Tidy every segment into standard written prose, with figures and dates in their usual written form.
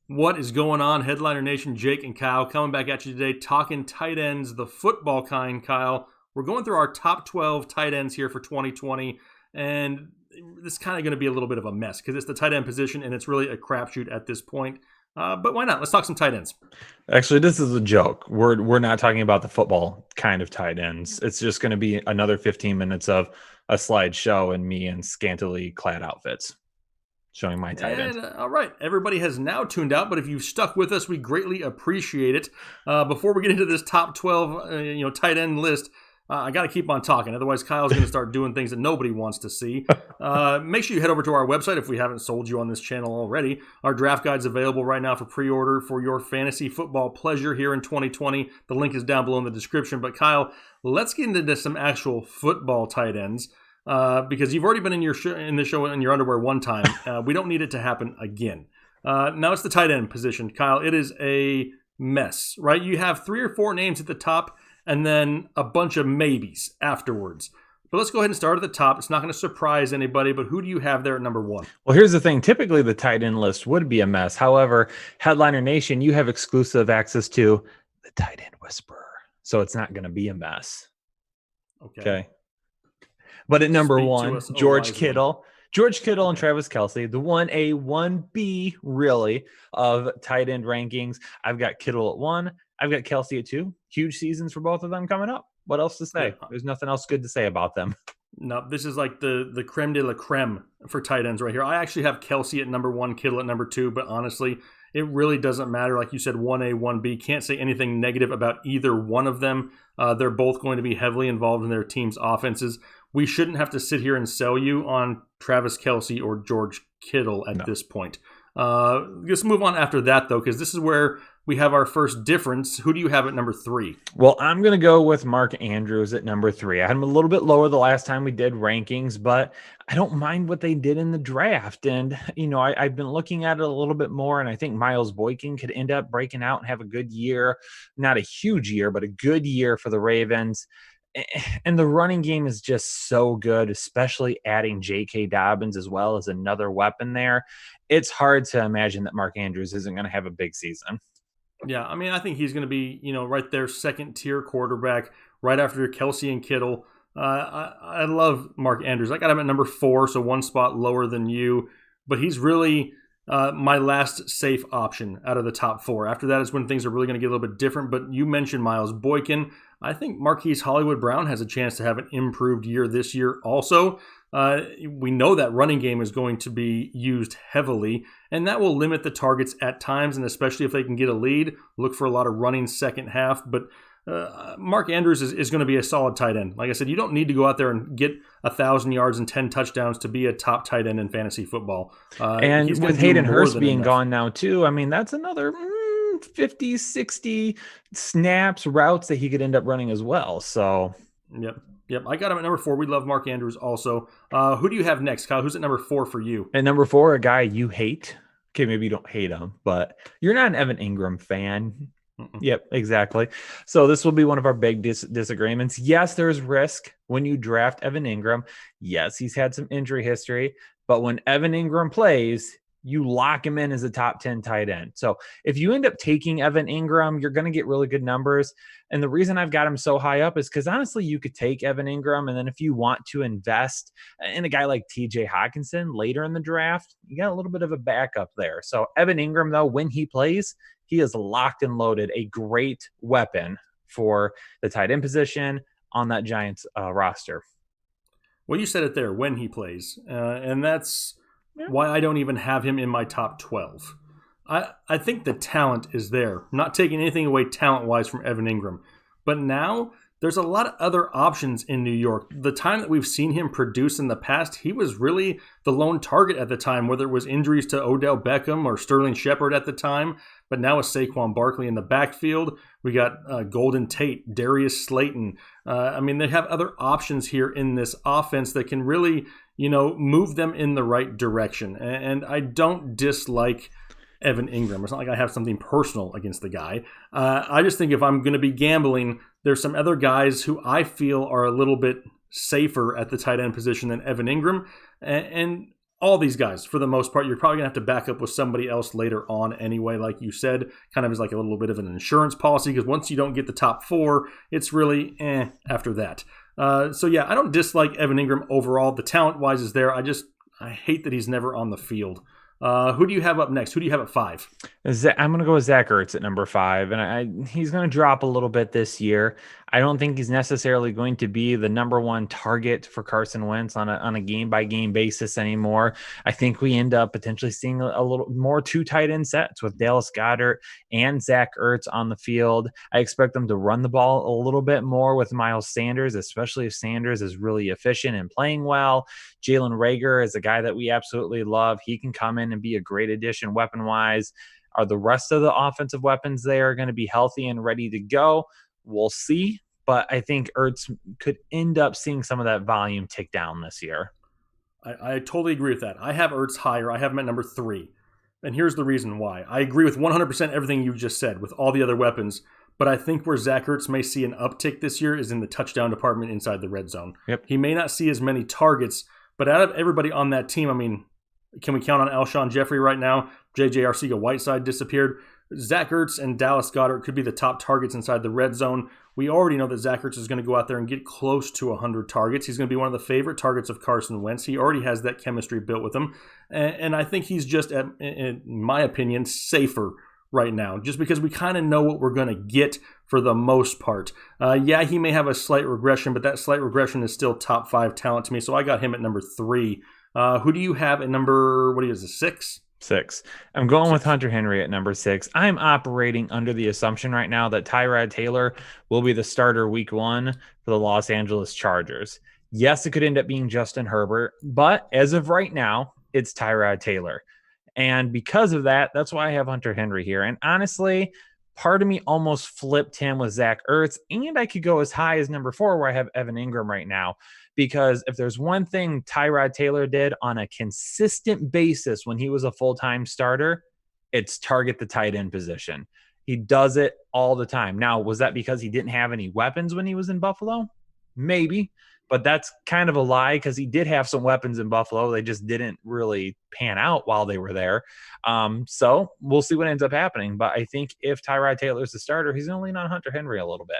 What is going on, Headliner Nation? Jake and Kyle coming back at you today, talking tight ends, the football kind, Kyle. We're going through our top 12 tight ends here for 2020, and this is kind of going to be a little bit of a mess because it's the tight end position, and it's really a crapshoot at this point. But why not? Let's talk some tight ends. Actually, this is a joke. We're not talking about the football kind of tight ends. It's just going to be another 15 minutes of a slideshow and me in scantily clad outfits showing my tight ends. All right, everybody has now tuned out, but if you've stuck with us, we greatly appreciate it. Before we get into this top 12, tight end list, I got to keep on talking. Otherwise, Kyle's going to start doing things that nobody wants to see. Make sure you head over to our website if we haven't sold you on this channel already. Our draft guide's available right now for pre-order for your fantasy football pleasure here in 2020. The link is down below in the description. But Kyle, let's get into some actual football tight ends. Because you've already been in the show in your underwear one time. We don't need it to happen again. Now it's the tight end position, Kyle. It is a mess, right? You have 3 or 4 names at the top and then a bunch of maybes afterwards. But let's go ahead and start at the top. It's not going to surprise anybody, but who do you have there at number 1? Well, here's the thing. Typically, the tight end list would be a mess. However, Headliner Nation, you have exclusive access to the tight end whisperer. So it's not going to be a mess. Okay. But at number 1, George Kittel. George Kittle and Travis Kelce, the 1A, 1B, really, of tight end rankings. I've got Kittle at 1. I've got Kelce at 2. Huge seasons for both of them coming up. What else to say? There's nothing else good to say about them. No, this is like the creme de la creme for tight ends right here. I actually have Kelce at number 1, Kittle at number 2, but honestly, it really doesn't matter. Like you said, 1A, 1B. Can't say anything negative about either one of them. They're both going to be heavily involved in their team's offenses. We shouldn't have to sit here and sell you on Travis Kelce or George Kittle at this point. Let's move on after that, though, because this is where we have our first difference. Who do you have at number 3? Well, I'm going to go with Mark Andrews at number 3. I had him a little bit lower the last time we did rankings, but I don't mind what they did in the draft. And, I've been looking at it a little bit more, and I think Miles Boykin could end up breaking out and have a good year. Not a huge year, but a good year for the Ravens. And the running game is just so good, especially adding J.K. Dobbins as well as another weapon there. It's hard to imagine that Mark Andrews isn't going to have a big season. Yeah, I mean, I think he's going to be, right there, second-tier quarterback, right after Kelce and Kittle. I love Mark Andrews. I got him at number 4, so one spot lower than you. But he's really my last safe option out of the top 4. After that is when things are really going to get a little bit different. But you mentioned Miles Boykin. I think Marquise Hollywood Brown has a chance to have an improved year this year also. We know that running game is going to be used heavily, and that will limit the targets at times, and especially if they can get a lead, look for a lot of running second half. But Mark Andrews is going to be a solid tight end. Like I said, you don't need to go out there and get 1,000 yards and 10 touchdowns to be a top tight end in fantasy football. And with Hayden Hurst being gone now too, I mean, that's another 50, 60 snaps, routes that he could end up running as well. So, Yep. I got him at number 4. We love Mark Andrews also. Who do you have next, Kyle? Who's at number 4 for you? At number 4, a guy you hate. Okay, maybe you don't hate him, but you're not an Evan Engram fan. Yep, exactly. So this will be one of our big disagreements. Yes, there's risk when you draft Evan Engram. Yes, he's had some injury history, but when Evan Engram plays, you lock him in as a top 10 tight end. So if you end up taking Evan Engram, you're going to get really good numbers. And the reason I've got him so high up is because honestly, you could take Evan Engram, and then if you want to invest in a guy like TJ Hockenson later in the draft, you got a little bit of a backup there. So Evan Engram, though, when he plays, he is locked and loaded, a great weapon for the tight end position on that Giants roster. Well, you said it there, when he plays. And that's why I don't even have him in my top 12. I think the talent is there. I'm not taking anything away talent-wise from Evan Engram. But now there's a lot of other options in New York. The time that we've seen him produce in the past, he was really the lone target at the time, whether it was injuries to Odell Beckham or Sterling Shepard at the time. But now with Saquon Barkley in the backfield, we got Golden Tate, Darius Slayton. They have other options here in this offense that can really, move them in the right direction. And I don't dislike Evan Engram. It's not like I have something personal against the guy. I just think if I'm going to be gambling, there's some other guys who I feel are a little bit safer at the tight end position than Evan Engram. And all these guys, for the most part, you're probably going to have to back up with somebody else later on anyway, like you said, kind of as like a little bit of an insurance policy, because once you don't get the top 4, it's really after that. So yeah, I don't dislike Evan Engram overall. The talent-wise is there. I hate that he's never on the field. Who do you have up next? Who do you have at 5? I'm going to go with Zach Ertz at number 5, and he's going to drop a little bit this year. I don't think he's necessarily going to be the number 1 target for Carson Wentz on a game-by-game basis anymore. I think we end up potentially seeing a little more 2 tight end sets with Dallas Goedert and Zach Ertz on the field. I expect them to run the ball a little bit more with Miles Sanders, especially if Sanders is really efficient and playing well. Jalen Reagor is a guy that we absolutely love. He can come in and be a great addition weapon-wise. Are the rest of the offensive weapons there going to be healthy and ready to go? We'll see, but I think Ertz could end up seeing some of that volume tick down this year. I totally agree with that. I have Ertz higher. I have him at number 3. And here's the reason why. I agree with 100% everything you just said with all the other weapons, but I think where Zach Ertz may see an uptick this year is in the touchdown department inside the red zone. Yep. He may not see as many targets, but out of everybody on that team, I mean, can we count on Alshon Jeffrey right now? J.J. Arcega-Whiteside disappeared. Zach Ertz and Dallas Goedert could be the top targets inside the red zone. We already know that Zach Ertz is going to go out there and get close to 100 targets. He's going to be one of the favorite targets of Carson Wentz. He already has that chemistry built with him. And I think he's just, in my opinion, safer right now, just because we kind of know what we're going to get for the most part. Yeah, he may have a slight regression, but that slight regression is still top 5 talent to me. So I got him at number 3. Who do you have at number, 6? 6. I'm going with Hunter Henry at number 6. I'm operating under the assumption right now that Tyrod Taylor will be the starter week 1 for the Los Angeles Chargers. Yes, it could end up being Justin Herbert, but as of right now, it's Tyrod Taylor. And because of that, that's why I have Hunter Henry here. And honestly, part of me almost flipped him with Zach Ertz, and I could go as high as number 4 where I have Evan Engram right now. Because if there's one thing Tyrod Taylor did on a consistent basis when he was a full-time starter, it's target the tight end position. He does it all the time. Now, was that because he didn't have any weapons when he was in Buffalo? Maybe, but that's kind of a lie because he did have some weapons in Buffalo. They just didn't really pan out while they were there. So we'll see what ends up happening. But I think if Tyrod Taylor is the starter, he's going to lean on Hunter Henry a little bit.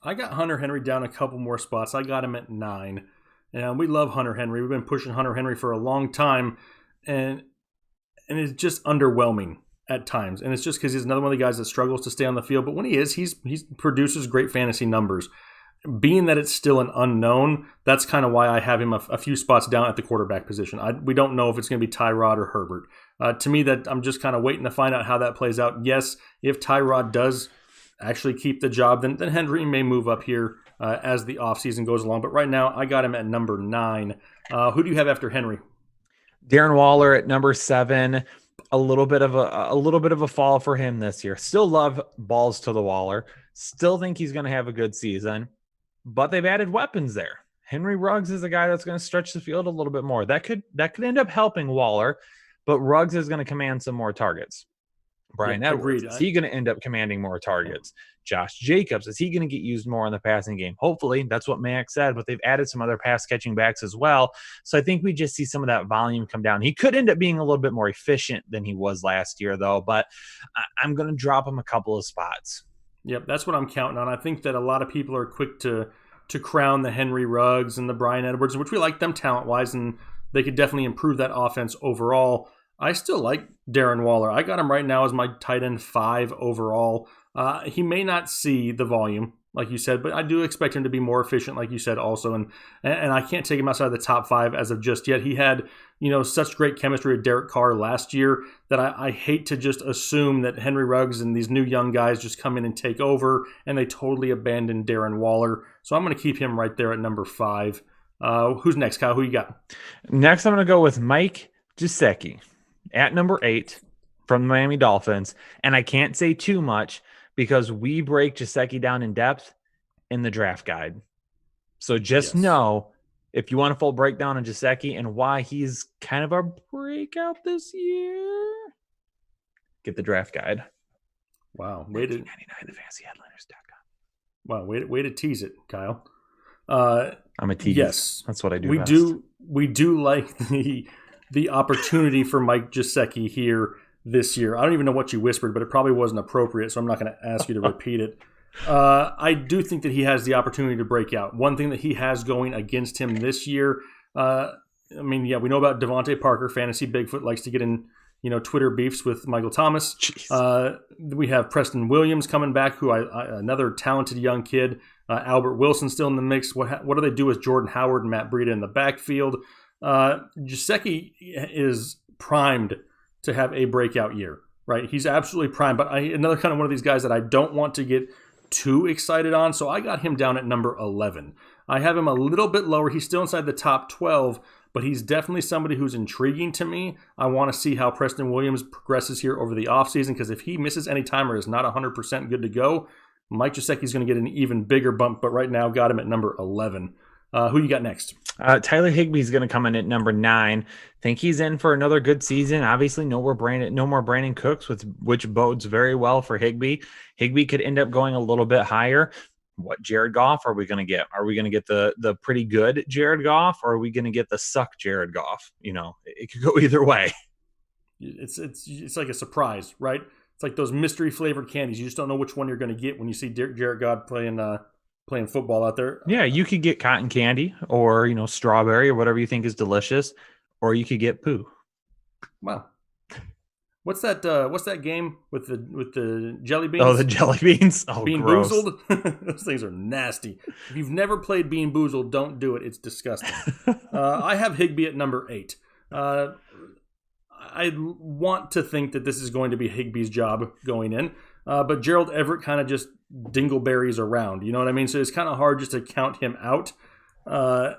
I got Hunter Henry down a couple more spots. I got him at 9. And we love Hunter Henry. We've been pushing Hunter Henry for a long time. And it's just underwhelming at times. And it's just because he's another one of the guys that struggles to stay on the field. But when he is, he produces great fantasy numbers. Being that it's still an unknown, that's kind of why I have him a few spots down at the quarterback position. We don't know if it's going to be Tyrod or Herbert. To me, that I'm just kind of waiting to find out how that plays out. Yes, if Tyrod does actually keep the job, then Henry may move up here as the offseason goes along. But right now, I got him at number 9. Who do you have after Henry? Darren Waller at number 7. A little bit of a fall for him this year. Still love balls to the Waller. Still think he's going to have a good season. But they've added weapons there. Henry Ruggs is a guy that's going to stretch the field a little bit more. That could end up helping Waller, but Ruggs is going to command some more targets. Brian Edwards, is he going to end up commanding more targets? Josh Jacobs, is he going to get used more in the passing game? Hopefully, that's what Max said, but they've added some other pass-catching backs as well. So I think we just see some of that volume come down. He could end up being a little bit more efficient than he was last year, though, but I'm going to drop him a couple of spots. Yep, that's what I'm counting on. I think that a lot of people are quick to crown the Henry Ruggs and the Brian Edwards, which we like them talent-wise, and they could definitely improve that offense overall. I still like Darren Waller. I got him right now as my tight end 5 overall. He may not see the volume, like you said, but I do expect him to be more efficient, like you said, also. And I can't take him outside of the top 5 as of just yet. He had, such great chemistry with Derek Carr last year that I hate to just assume that Henry Ruggs and these new young guys just come in and take over and they totally abandon Darren Waller. So I'm going to keep him right there at number 5. Who's next, Kyle? Who you got? Next, I'm going to go with Mike Gesicki at number 8 from the Miami Dolphins. And I can't say too much because we break Gesicki down in depth in the draft guide. So just know, if you want a full breakdown on Gesicki and why he's kind of our breakout this year, get the draft guide. Wow. $19.99 at fantasyheadliners.com. Wow. Way to tease it, Kyle. I'm a tease. Yes. That's what I do. We do like the opportunity for Mike Gesicki here this year. I don't even know what you whispered, but it probably wasn't appropriate, so I'm not going to ask you to repeat it. I do think that he has the opportunity to break out. One thing that he has going against him this year, we know about Devontae Parker. Fantasy Bigfoot likes to get in, Twitter beefs with Michael Thomas. We have Preston Williams coming back, who another talented young kid. Albert Wilson still in the mix. What do they do with Jordan Howard and Matt Breida in the backfield? Gesicki is primed to have a breakout year, right? He's absolutely primed, but another kind of one of these guys that I don't want to get too excited on, so I got him down at number 11. I have him a little bit lower. He's still inside the top 12, but he's definitely somebody who's intriguing to me. I want to see how Preston Williams progresses here over the offseason, because if he misses any time or is not 100% good to go, Mike Gesicki's going to get an even bigger bump, but right now got him at number 11. Who you got next? Tyler Higbee is going to come in at number 9. Think he's in for another good season. Obviously, no more Brandon Cooks, which bodes very well for Higbee. Higbee could end up going a little bit higher. What Jared Goff are we going to get? Are we going to get the pretty good Jared Goff, or are we going to get the suck Jared Goff? It could go either way. It's like a surprise, right? It's like those mystery flavored candies. You just don't know which one you're going to get when you see Jared Goff playing football out there. Yeah, you could get cotton candy or, strawberry or whatever you think is delicious, or you could get poo. Wow. What's that game with the jelly beans? Oh, the jelly beans. Oh, Bean gross. Boozled. Those things are nasty. If you've never played Bean Boozled, don't do it. It's disgusting. I have Higbee at number 8. I want to think that this is going to be Higbee's job going in. But Gerald Everett kind of just dingleberries around. You know what I mean? So it's kind of hard just to count him out. I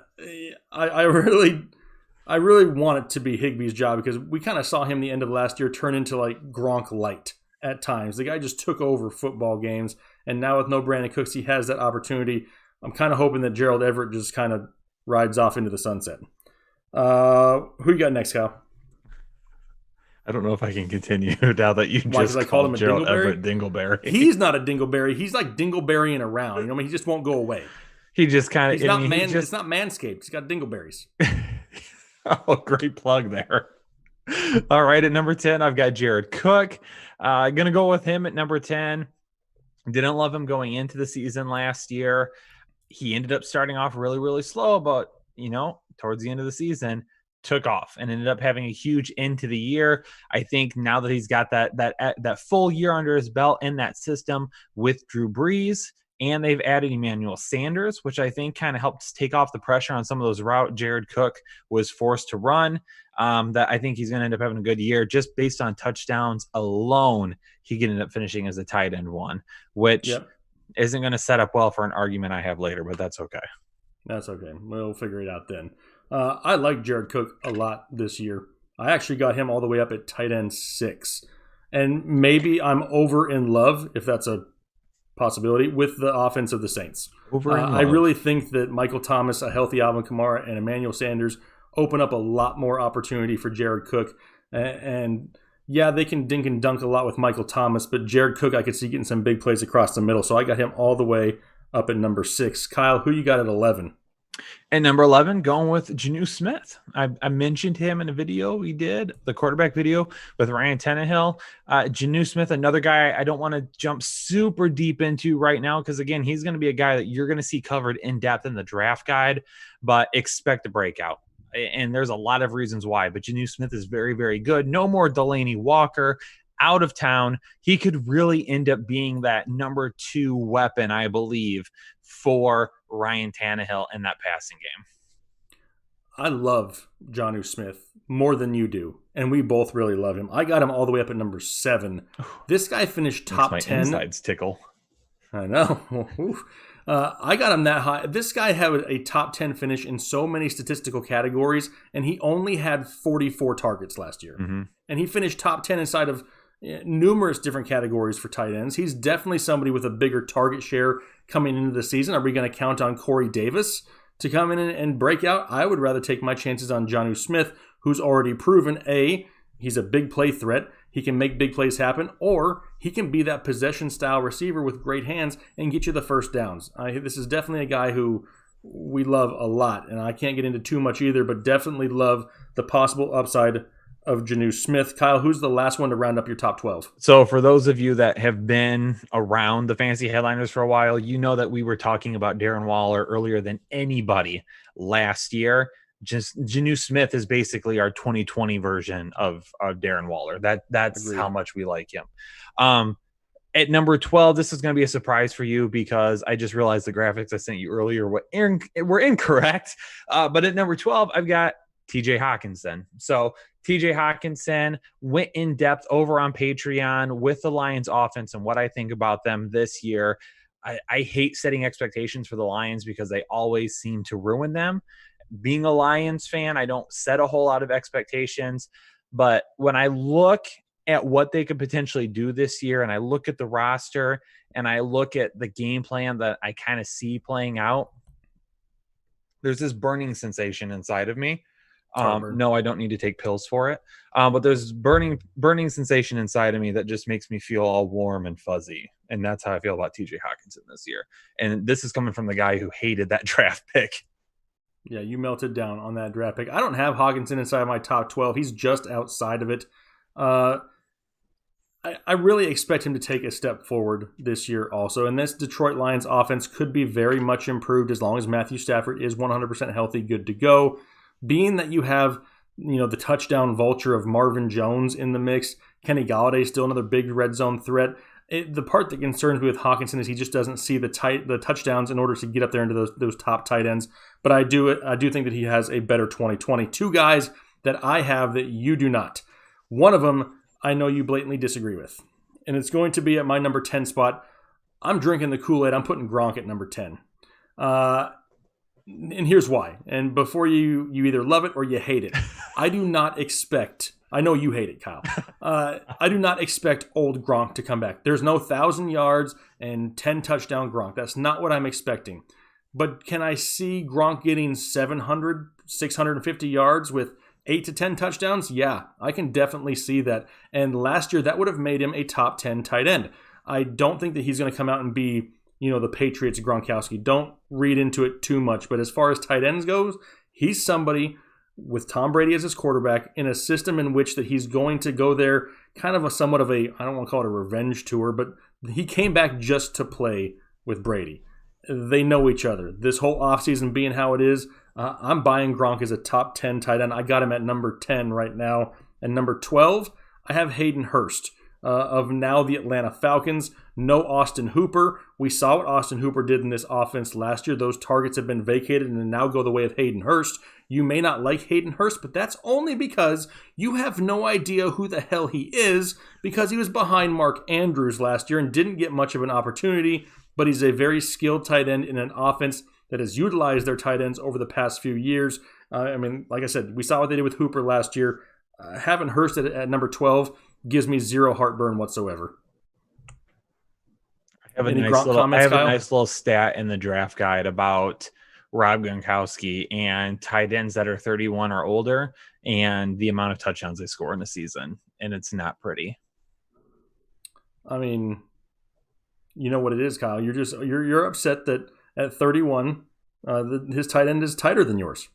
really want it to be Higbee's job, because we kind of saw him the end of last year turn into like Gronk light at times. The guy just took over football games, and now with no Brandon Cooks, he has that opportunity. I'm kind of hoping that Gerald Everett just kind of rides off into the sunset. Who you got next, Kyle? I don't know if I can continue now that you just called him a Gerald dingleberry? Everett dingleberry. He's not a dingleberry. He's like dingleberrying around. He just won't go away. He just kind of. It's not Manscaped. He's got dingleberries. Oh, great plug there. All right, at number 10, I've got Jared Cook. Going to go with him at number 10. Didn't love him going into the season last year. He ended up starting off really, really slow, but, towards the end of the season, took off and ended up having a huge end to the year. I think now that he's got that full year under his belt in that system with Drew Brees, and they've added Emmanuel Sanders, which I think kind of helps take off the pressure on some of those routes Jared Cook was forced to run. That I think he's going to end up having a good year just based on touchdowns alone. He could end up finishing as a tight end 1, which isn't going to set up well for an argument I have later, but that's okay. That's okay. We'll figure it out then. I like Jared Cook a lot this year. I actually got him all the way up at tight end 6. And maybe I'm over in love, if that's a possibility, with the offense of the Saints. I really think that Michael Thomas, a healthy Alvin Kamara, and Emmanuel Sanders open up a lot more opportunity for Jared Cook. And yeah, they can dink and dunk a lot with Michael Thomas, but Jared Cook, I could see getting some big plays across the middle. So I got him all the way up at number 6. Kyle, who you got at 11? And number 11, going with Janu Smith. I mentioned him in a video we did, the quarterback video with Ryan Tannehill. Janu Smith, another guy I don't want to jump super deep into right now, because, again, he's going to be a guy that you're going to see covered in depth in the draft guide, but expect a breakout. And there's a lot of reasons why, but Janu Smith is very, very good. No more Delaney Walker. Out of town, he could really end up being that number 2 weapon, I believe, for Ryan Tannehill in that passing game. I love Janu Smith more than you do, and we both really love him. I got him all the way up at number 7. This guy finished top 10. My insides tickle. I know. I got him that high. This guy had a top 10 finish in so many statistical categories, and he only had 44 targets last year. Mm-hmm. And he finished top 10 inside of numerous different categories for tight ends. He's definitely somebody with a bigger target share coming into the season. Are we going to count on Corey Davis to come in and break out? I would rather take my chances on Janu Smith, who's already proven, he's a big play threat. He can make big plays happen, or he can be that possession-style receiver with great hands and get you the first downs. This is definitely a guy who we love a lot. And I can't get into too much either, but definitely love the possible upside of Janu Smith. Kyle, who's the last one to round up your top 12? So for those of you that have been around the fantasy headliners for a while, you know that we were talking about Darren Waller earlier than anybody last year. Just Janu Smith is basically our 2020 version of Darren Waller. That's Agreed. how much we like him. At number 12, this is going to be a surprise for you because I just realized the graphics I sent you earlier were incorrect. But at number 12, I've got TJ Hockenson. So TJ Hockenson went in depth over on Patreon with the Lions offense and what I think about them this year. I hate setting expectations for the Lions because they always seem to ruin them. Being a Lions fan, I don't set a whole lot of expectations. But when I look at what they could potentially do this year, and I look at the roster, and I look at the game plan that I kind of see playing out, there's this burning sensation inside of me. No, I don't need to take pills for it. But there's burning sensation inside of me that just makes me feel all warm and fuzzy. And that's how I feel about TJ Hockenson this year. And this is coming from the guy who hated that draft pick. Yeah, you melted down on that draft pick. I don't have Hockenson inside my top 12. He's just outside of it. I really expect him to take a step forward this year also. And this Detroit Lions offense could be very much improved as long as Matthew Stafford is 100% healthy, good to go. Being that you have, the touchdown vulture of Marvin Jones in the mix, Kenny Golladay still another big red zone threat. The part that concerns me with Hockenson is he just doesn't see the touchdowns in order to get up there into those top tight ends. But I do think that he has a better 2020. Two guys that I have that you do not. One of them I know you blatantly disagree with, and it's going to be at my number 10 spot. I'm drinking the Kool-Aid. I'm putting Gronk at number 10. And here's why. And before you either love it or you hate it, I do not expect – I know you hate it, Kyle. I do not expect old Gronk to come back. There's no 1,000 yards and 10 touchdown Gronk. That's not what I'm expecting. But can I see Gronk getting 700, 650 yards with 8 to 10 touchdowns? Yeah, I can definitely see that. And last year, that would have made him a top 10 tight end. I don't think that he's going to come out and be, the Patriots Gronkowski. Don't read into it too much. But as far as tight ends goes, he's somebody with Tom Brady as his quarterback in a system in which that he's going to go there kind of somewhat of a, I don't want to call it a revenge tour, but he came back just to play with Brady. They know each other. This whole offseason being how it is, I'm buying Gronk as a top 10 tight end. I got him at number 10 right now. And number 12, I have Hayden Hurst of now the Atlanta Falcons. No Austin Hooper. We saw what Austin Hooper did in this offense last year. Those targets have been vacated and now go the way of Hayden Hurst. You may not like Hayden Hurst, but that's only because you have no idea who the hell he is because he was behind Mark Andrews last year and didn't get much of an opportunity, but he's a very skilled tight end in an offense that has utilized their tight ends over the past few years. Like I said, we saw what they did with Hooper last year. Having Hurst at number 12 gives me zero heartburn whatsoever. I have a nice little stat in the draft guide about Rob Gronkowski and tight ends that are 31 or older and the amount of touchdowns they score in a season, and it's not pretty. I mean, you know what it is, Kyle. You're upset that at 31, his tight end is tighter than yours.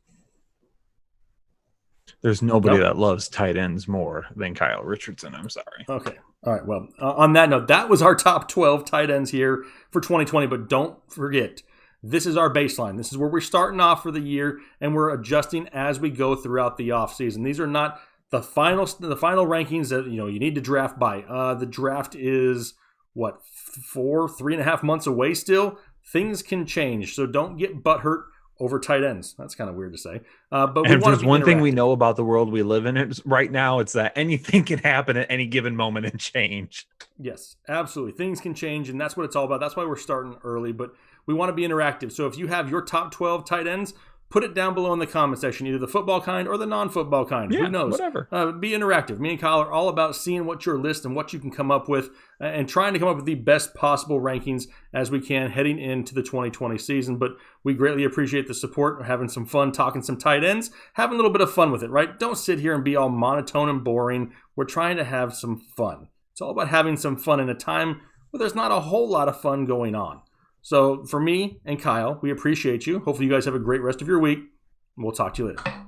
There's nobody that loves tight ends more than Kyle Richardson. I'm sorry. Okay. All right. Well, on that note, that was our top 12 tight ends here for 2020. But don't forget, this is our baseline. This is where we're starting off for the year, and we're adjusting as we go throughout the offseason. These are not the final rankings that you need to draft by. The draft is what, 3.5 months away still. Things can change, so don't get butthurt over tight ends. That's kind of weird to say. But if there's one thing we know about the world we live in right now, it's that anything can happen at any given moment and change. Yes, absolutely. Things can change, and that's what it's all about. That's why we're starting early, but we want to be interactive. So if you have your top 12 tight ends, put it down below in the comment section, either the football kind or the non-football kind. Yeah, who knows? Whatever. Be interactive. Me and Kyle are all about seeing what your list and what you can come up with and trying to come up with the best possible rankings as we can heading into the 2020 season. But we greatly appreciate the support. We're having some fun talking some tight ends, having a little bit of fun with it, right? Don't sit here and be all monotone and boring. We're trying to have some fun. It's all about having some fun in a time where there's not a whole lot of fun going on. So for me and Kyle, we appreciate you. Hopefully you guys have a great rest of your week. We'll talk to you later.